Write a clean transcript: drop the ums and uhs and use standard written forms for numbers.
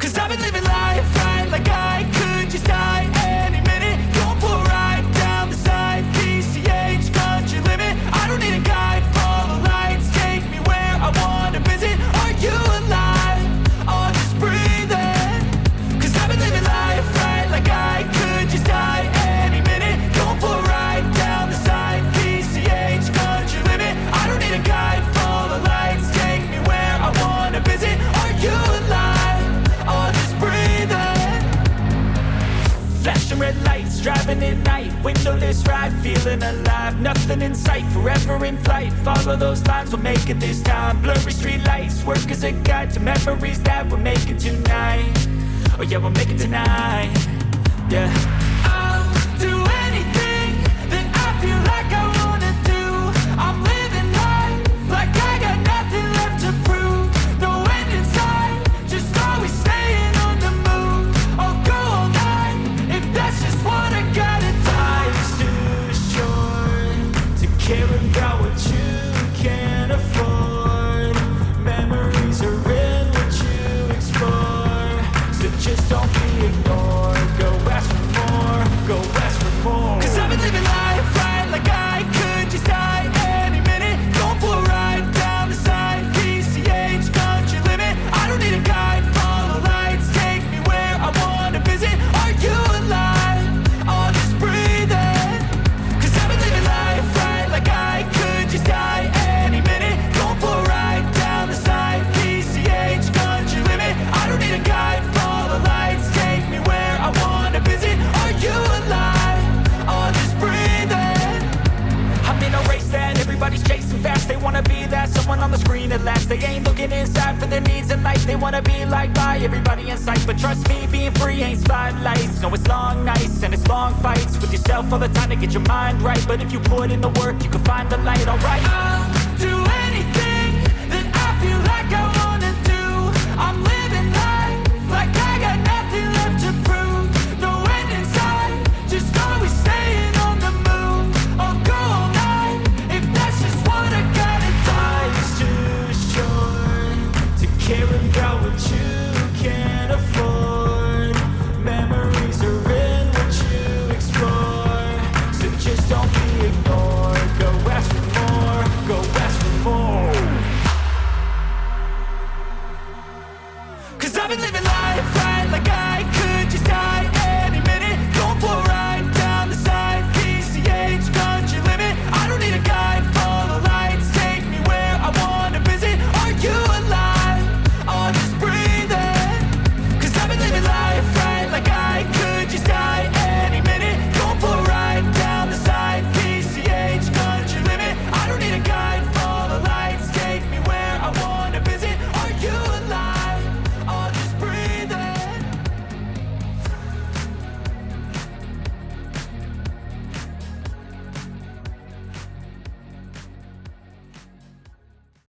Cause I've been living life right like I could just die any minute. Going for a ride down the side, PCH, country limit. I don't need a guide, follow lights, take me where I wanna visit. Are you alive? Or just breathing? Cause I've been living life right like I could just die any minute. Going for a ride down the side, PCH, country limit. I don't need a guide, follow lights, take me where I wanna visit. Are you alive? Or just breathing? Flashing red lights, driving at night, windowless ride, feeling alive. Nothing in sight, forever in flight. Follow those lines, we'll make it this time. Blurry street lights, work as a guide to memories that we're making tonight. Oh yeah, we'll make it tonight. Yeah. I'll do anything that I feel like I wanna do. I'm living life like I got nothing left to prove. No end in sight, just always staying on the move. I'll go all night if that's just what I gotta do. Life's too short to care about what you can't afford. Memories are in what you explore, so just don't be ignored. Go ask for more, go ask for more. Cause I've been living life right like I could just die any minute. Going for a ride down the side, PCH, country limit. I don't need a guide, follow lights, take me where I wanna visit. Are you alive? Or just breathing? Cause I've been living life right like I could just die any minute. Going for a ride down the side, PCH, country limit. I don't need a guide, follow lights, take me where I wanna visit. Are you alive? Or just breathing? I'm in a race that everybody's chasing fast. They wanna be that someone on the screen at last. They ain't looking inside for their needs in life. They wanna be liked by everybody in sight. But trust me, being free ain't spotlights. No, it's long nights and it's long fights with yourself all the time to get your mind right. But if you put in the work, you can find the light, alright? I'll do anything that I feel like I wanna do. I'm living life like I got nothing left to prove. No end in sight, just always staying on the move. I'll go all night if that's just what I gotta do. Life's too short to care about what you can't afford. Memories are in what you explore, so just don't be ignored. Go ask for more, go ask for more. Cause I've been living life